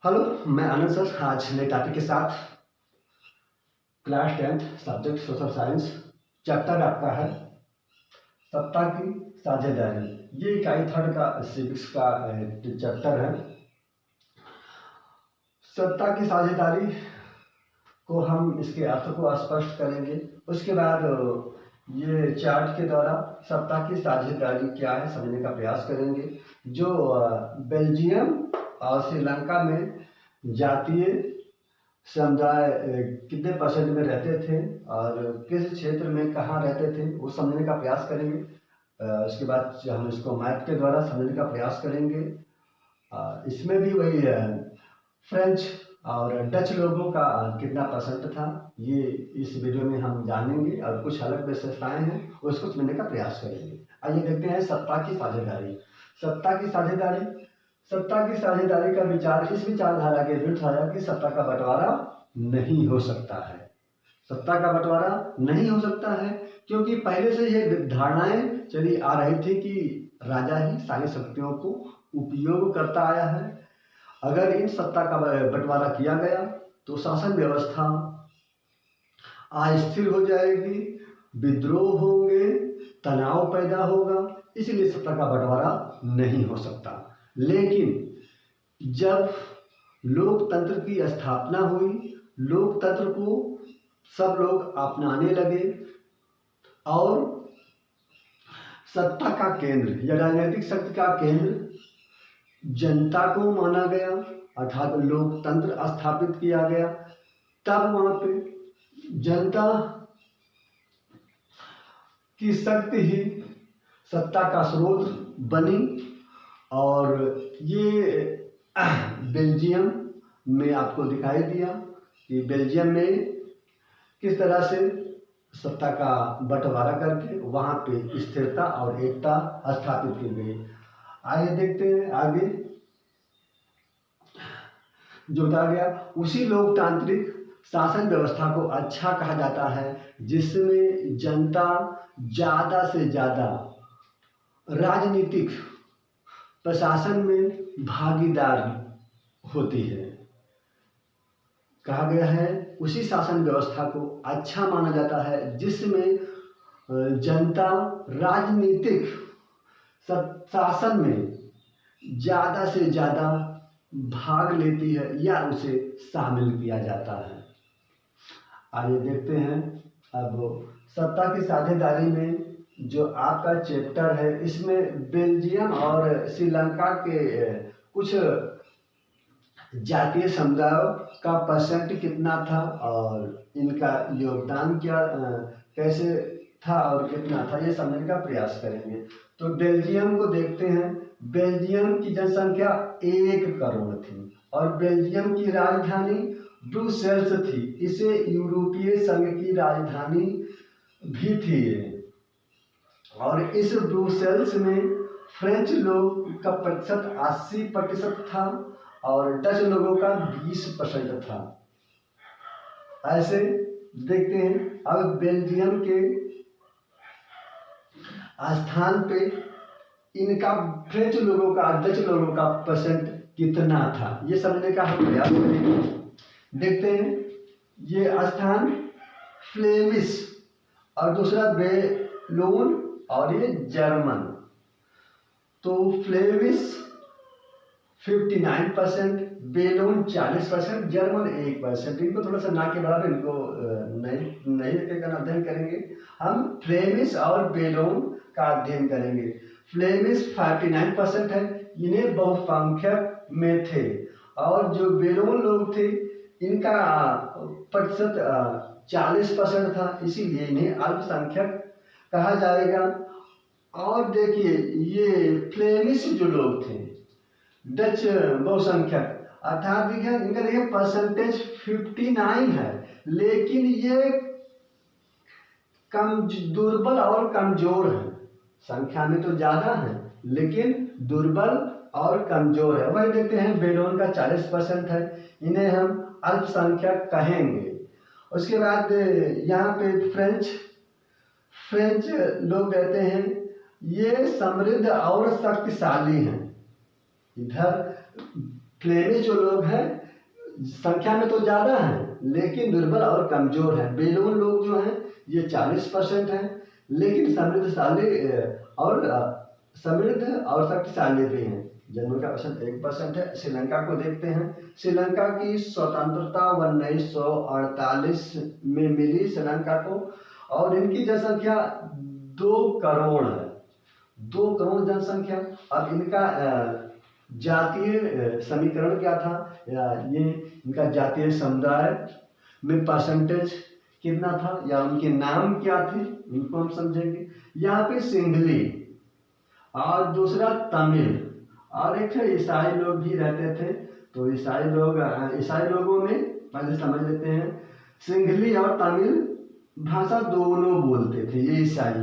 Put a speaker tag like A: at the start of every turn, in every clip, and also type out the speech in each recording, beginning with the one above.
A: Hello, मैं आनंद sir आज नए टॉपिक के साथ class 10th subject social science chapter आपका है सत्ता की साझेदारी। ये इकाई थर्ड का सिविक्स का चैप्टर है। सत्ता की साझेदारी को हम इसके अर्थ को स्पष्ट करेंगे। उसके बाद ये चार्ट के द्वारा सत्ता की साझेदारी क्या है समझने का प्रयास करेंगे। जो बेल्जियम और श्रीलंका में जातीय समुदाय कितने परसेंट में रहते थे और किस क्षेत्र में कहाँ रहते थे वो समझने का प्रयास करेंगे। उसके बाद हम इसको मैप के द्वारा समझने का प्रयास करेंगे। इसमें भी वही फ्रेंच और डच लोगों का कितना परसेंट था ये इस वीडियो में हम जानेंगे और कुछ अलग विशेषताएं हैं उसको समझने का प्रयास करेंगे। आइए देखते हैं सत्ता की साझेदारी। सत्ता की साझेदारी का विचार इस विचारधारा के विरुद्ध आया कि सत्ता का बंटवारा नहीं हो सकता है। सत्ता का बंटवारा नहीं हो सकता है क्योंकि पहले से ये धारणाएं चली आ रही थी कि राजा ही सारी शक्तियों को उपयोग करता आया है। अगर इन सत्ता का बंटवारा किया गया तो शासन व्यवस्था अस्थिर हो जाएगी, विद्रोह होंगे, तनाव पैदा होगा, इसलिए सत्ता का बंटवारा नहीं हो सकता। लेकिन जब लोकतंत्र की स्थापना हुई, लोकतंत्र को सब लोग अपनाने लगे और सत्ता का केंद्र या राजनीतिक शक्ति का केंद्र जनता को माना गया अर्थात लोकतंत्र स्थापित किया गया, तब वहां पे जनता की शक्ति ही सत्ता का स्रोत बनी। और ये बेल्जियम में आपको दिखाई दिया कि बेल्जियम में किस तरह से सत्ता का बंटवारा करके वहाँ पे स्थिरता और एकता स्थापित की गई। आइए देखते हैं आगे जो बताया गया। उसी लोकतांत्रिक शासन व्यवस्था को अच्छा कहा जाता है जिसमें जनता ज़्यादा से ज़्यादा राजनीतिक प्रशासन में भागीदार होती है। कहा गया है उसी शासन व्यवस्था को अच्छा माना जाता है जिसमें जनता राजनीतिक शासन में ज़्यादा से ज़्यादा भाग लेती है या उसे शामिल किया जाता है। आइए देखते हैं अब सत्ता की साझेदारी में जो आपका चैप्टर है इसमें बेल्जियम और श्रीलंका के कुछ जातीय समुदायों का परसेंट कितना था और इनका योगदान क्या कैसे था और कितना था ये समझने का प्रयास करेंगे। तो बेल्जियम को देखते हैं। बेल्जियम की जनसंख्या 1 करोड़ थी और बेल्जियम की राजधानी ब्रुसेल्स थी। इसे यूरोपीय संघ की राजधानी भी थी और इस ब्रुसेल्स में फ्रेंच लोग का प्रतिशत 80% था और डच लोगों का 20% था। ऐसे देखते हैं अब बेल्जियम के स्थान पे इनका फ्रेंच लोगों का डच लोगों का परसेंट कितना था ये समझने का हम प्रयास करेंगे। देखते हैं ये स्थान फ्लेमिश और दूसरा बेलोन और ये जर्मन। तो फ्लेमिश 59%, बेलोन 40%, जर्मन 1%। इनको थोड़ा सा ना के बराबर इनको नहीं का अध्ययन करेंगे। हम फ्लेमिश और बेलोन का अध्ययन करेंगे। फ्लेमिश 59% है, इन्हें बहुसंख्यक में थे और जो बेलोन लोग थे इनका प्रतिशत 40% था, इसीलिए इन्हें अल्पसंख्यक कहा जाएगा। और देखिए ये फ्लेमिश जो लोग थे डच बहुसंख्यक अर्थात देखिए इनका देखिए परसेंटेज 59 है, लेकिन ये कम दुर्बल और कमजोर है। संख्या में तो ज्यादा है लेकिन दुर्बल और कमजोर है। वही देखते हैं बेलोन का 40% है, इन्हें हम अल्पसंख्यक कहेंगे। उसके बाद यहाँ पे फ्रेंच लोग रहते हैं, ये समृद्ध और शक्तिशाली हैं। इधर फ्लेमिश जो लोग हैं संख्या में तो ज़्यादा हैं लेकिन दुर्बल और कमज़ोर हैं। बेलोन लोग जो हैं ये 40% हैं, लेकिन समृद्ध और शक्तिशाली भी हैं। जर्मन का परसेंट 1% है। श्रीलंका को देखते हैं। श्रीलंका की स्वतंत्रता 1948 में मिली श्रीलंका को, और इनकी जनसंख्या 2 करोड़ है। 2 करोड़ जनसंख्या। अब इनका जातीय समीकरण क्या था, या ये इनका जातीय समुदाय में परसेंटेज कितना था, या उनके नाम क्या थे, इनको हम समझेंगे। यहाँ पे सिंघली और दूसरा तमिल और एक है ईसाई लोग भी रहते थे। तो ईसाई लोगों में पहले समझ लेते हैं। सिंघली और तमिल भाषा दोनों बोलते थे ये ईसाई।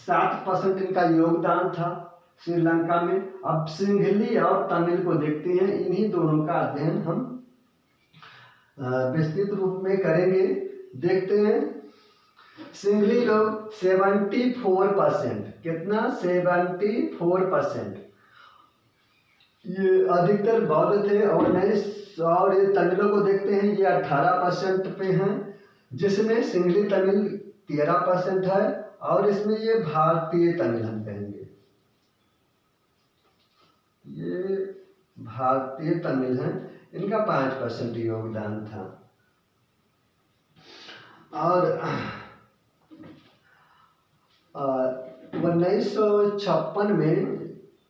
A: 7% इनका योगदान था श्रीलंका में। अब सिंघली और तमिल को देखते हैं। इन्हीं दोनों का अध्ययन हम विस्तृत रूप में करेंगे। देखते हैं। सिंघली लोग 74%, कितना 74%, ये अधिकतर बौद्ध थे। और ये तमिलों को देखते हैं, ये 18% पे हैं, जिसमें सिंघली तमिल 13% है, और इसमें ये भारतीय तमिल हम कहेंगे, ये भारतीय तमिल हैं, इनका 5% योगदान था। और 1956 में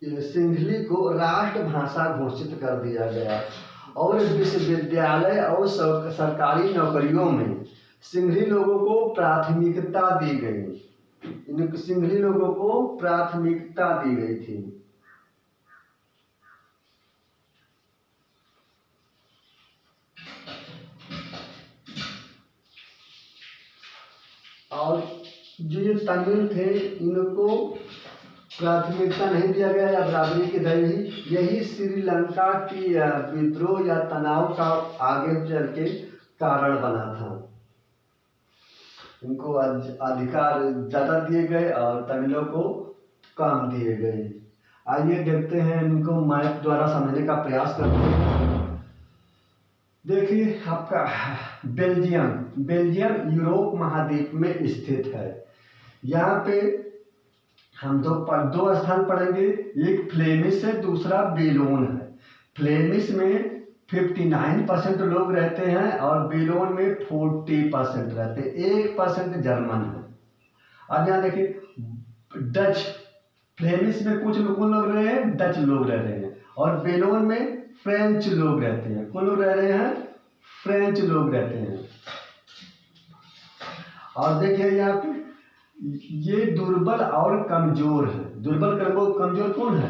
A: सिंघली को राष्ट्रभाषा घोषित कर दिया गया, और विश्वविद्यालय और सरकारी नौकरियों में सिंघली लोगों को प्राथमिकता दी गई। सिंघली लोगों को प्राथमिकता दी गई थी। और जो ये तमिल थे इनको प्राथमिकता नहीं दिया गया या बराबरी की रही। यही श्रीलंका की विद्रोह या तनाव का आगे चल के कारण बना था। इनको अधिकार ज़्यादा दिए गए और तमिलों को कम दिए गए। आइए देखते हैं, इनको मैप द्वारा समझने का प्रयास करते हैं। देखिए आपका बेल्जियम यूरोप महाद्वीप में स्थित है। यहाँ पे हम दो स्थान पढ़ेंगे। एक फ्लेमिश है, दूसरा बेलोन है। फ्लेमिश में 59% लोग रहते हैं और बेलोन में 40% रहते हैं। 1% जर्मन है। अब यहाँ देखिए डच, फ्लेमिश में कुछ लोग रहे हैं, डच लोग रह रहे हैं, और बेलोन में फ्रेंच लोग रहते हैं। कौन लोग रह रहे हैं? फ्रेंच लोग रहते हैं। और देखिए यहाँ पे ये दुर्बल और कमजोर है। दुर्बल कमजोर कौन है?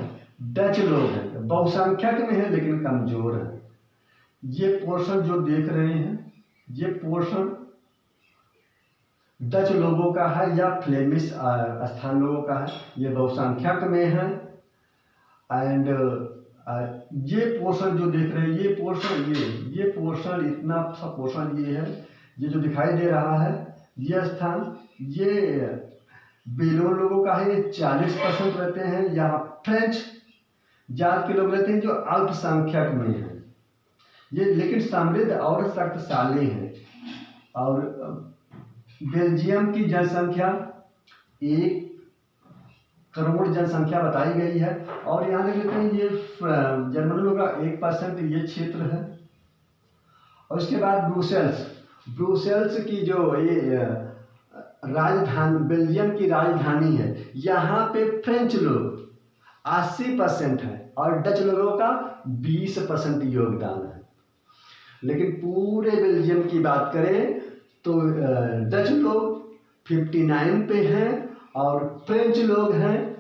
A: डच लोग हैं। बहुसंख्यक में है लेकिन कमजोर है। ये पोर्शन जो देख रहे हैं, ये पोर्शन डच लोगों का है या फ्लेमिश स्थान लोगों का है। ये बहुसंख्यक में है। एंड ये पोर्शन जो देख रहे हैं, ये पोर्शन इतना सा पोर्शन ये है, ये जो दिखाई दे रहा है, ये स्थान ये बेलोन लोगों का है। ये 40% रहते हैं। यहाँ फ्रेंच जात के लोग रहते हैं जो अल्पसंख्यक में है। ये लेकिन समृद्ध और शक्तिशाली हैं। और बेल्जियम की जनसंख्या 1 करोड़ जनसंख्या बताई गई है। और यहाँ देख लेते हैं, ये जर्मन लोगों का 1% ये क्षेत्र है। और उसके बाद ब्रुसेल्स की जो ये राजधानी, बेल्जियम की राजधानी है, यहाँ पे फ्रेंच लोग 80% है और डच लोगों का 20% योगदान है। लेकिन पूरे बेल्जियम की बात करें तो डच लोग 59 पे हैं और फ्रेंच लोग हैं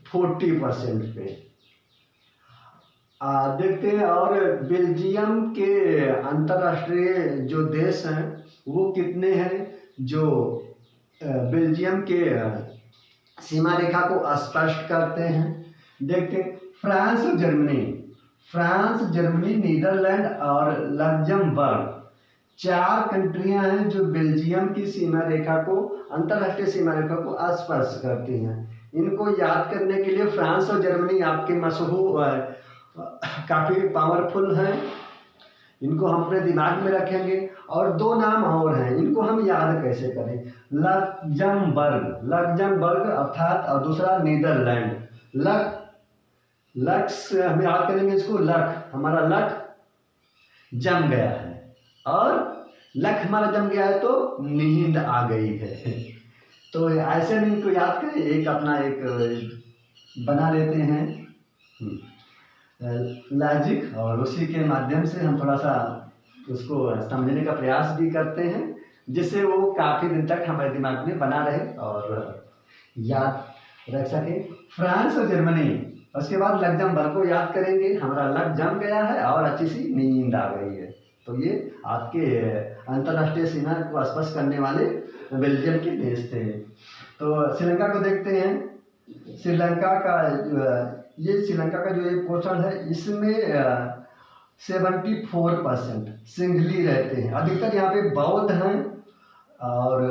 A: 40% पे। देखते हैं। और बेल्जियम के अंतर्राष्ट्रीय जो देश हैं वो कितने हैं जो बेल्जियम के सीमा रेखा को स्पष्ट करते हैं। देखते हैं। फ्रांस, जर्मनी, नीदरलैंड और लग्जमबर्ग 4 कंट्रियां हैं जो बेल्जियम की सीमा रेखा को, अंतर्राष्ट्रीय सीमा रेखा को स्पर्श करती हैं। इनको याद करने के लिए फ्रांस और जर्मनी आपके मशहूर काफ़ी पावरफुल हैं। इनको हम अपने दिमाग में रखेंगे। और दो नाम और हैं, इनको हम याद कैसे करें? लक्जमबर्ग अर्थात, और दूसरा नीदरलैंड। लक्स हम याद करेंगे इसको, लक, हमारा लक जम गया है, और लक हमारा जम गया है तो नींद आ गई है। तो ऐसे में इनको याद करें, एक अपना एक बना लेते हैं लॉजिक, और उसी के माध्यम से हम थोड़ा सा उसको समझने का प्रयास भी करते हैं, जिससे वो काफ़ी दिन तक हमारे दिमाग में बना रहे और याद रख सके। फ्रांस और जर्मनी, उसके बाद लक्जमबर्ग को याद करेंगे, हमारा लक जम गया है और अच्छी सी नींद आ गई है। तो ये आपके अंतर्राष्ट्रीय सीमा को स्पर्श करने वाले बेल्जियम के देश थे। तो श्रीलंका को देखते हैं। श्रीलंका का जो एक क्वेश्चन है, इसमें 74% सिंघली रहते हैं। अधिकतर यहाँ पे बौद्ध हैं, और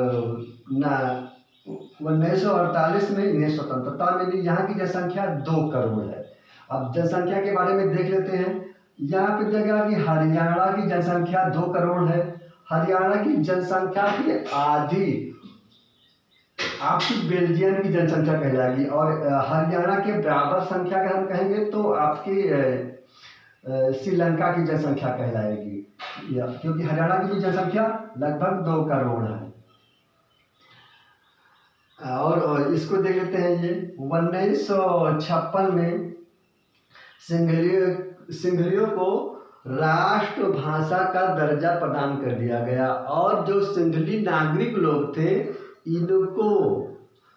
A: 1948 में इन्हें स्वतंत्रता मिली। यहाँ की जनसंख्या 2 करोड़ है। अब जनसंख्या के बारे में देख लेते हैं। यहाँ पे देखा कि हरियाणा की जनसंख्या 2 करोड़ है। हरियाणा की जनसंख्या की आधी आपकी बेल्जियम की जनसंख्या कहलाएगी, और हरियाणा के बराबर संख्या का हम कहेंगे तो आपकी श्रीलंका की जनसंख्या कहलाएगी, क्योंकि हरियाणा की भी जनसंख्या लगभग 2 करोड़ है। और इसको देख लेते हैं। ये 1956 में सिंघलियों को राष्ट्रभाषा का दर्जा प्रदान कर दिया गया, और जो सिंघली नागरिक लोग थे इनको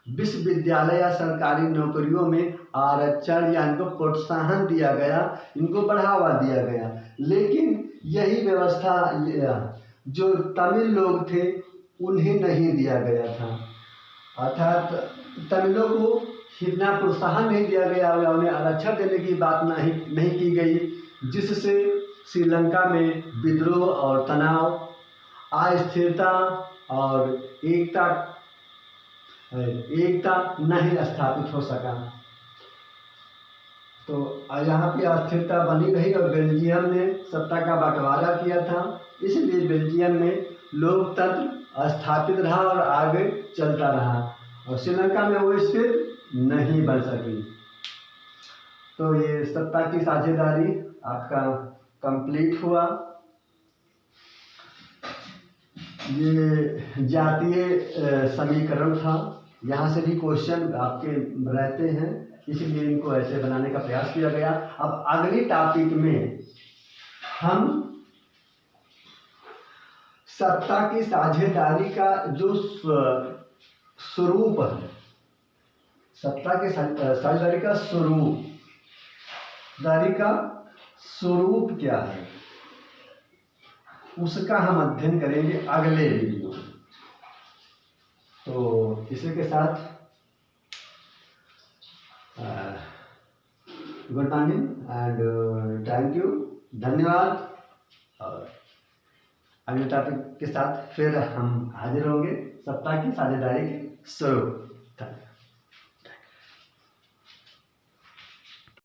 A: विश्वविद्यालय या सरकारी नौकरियों में आरक्षण या इनको प्रोत्साहन दिया गया, इनको बढ़ावा दिया गया। लेकिन यही व्यवस्था जो तमिल लोग थे उन्हें नहीं दिया गया था, अर्थात तमिलों को इतना प्रोत्साहन नहीं दिया गया, उन्हें आरक्षण देने की बात नहीं की गई, जिससे श्रीलंका में विद्रोह और तनाव, अस्थिरता और एकता नहीं स्थापित हो सका। तो यहाँ पे अस्थिरता बनी रही, और बेल्जियम ने सत्ता का बंटवारा किया था, इसलिए बेल्जियम में लोकतंत्र स्थापित रहा और आगे चलता रहा, और श्रीलंका में वो स्थिति नहीं बन सकी। तो ये सत्ता की साझेदारी आपका कंप्लीट हुआ। ये जातीय समीकरण था, यहाँ से भी क्वेश्चन आपके रहते हैं, इसलिए इनको ऐसे बनाने का प्रयास किया गया। अब अगली टॉपिक में हम सत्ता की साझेदारी का जो स्वरूप है, सत्ता की साझेदारी का स्वरूप क्या है, उसका हम अध्ययन करेंगे अगले वीडियो में। तो इसी के साथ good morning and thank you, धन्यवाद। और अगले टॉपिक के साथ फिर हम हाजिर होंगे, सत्ता की साझेदारी के स्वरूप।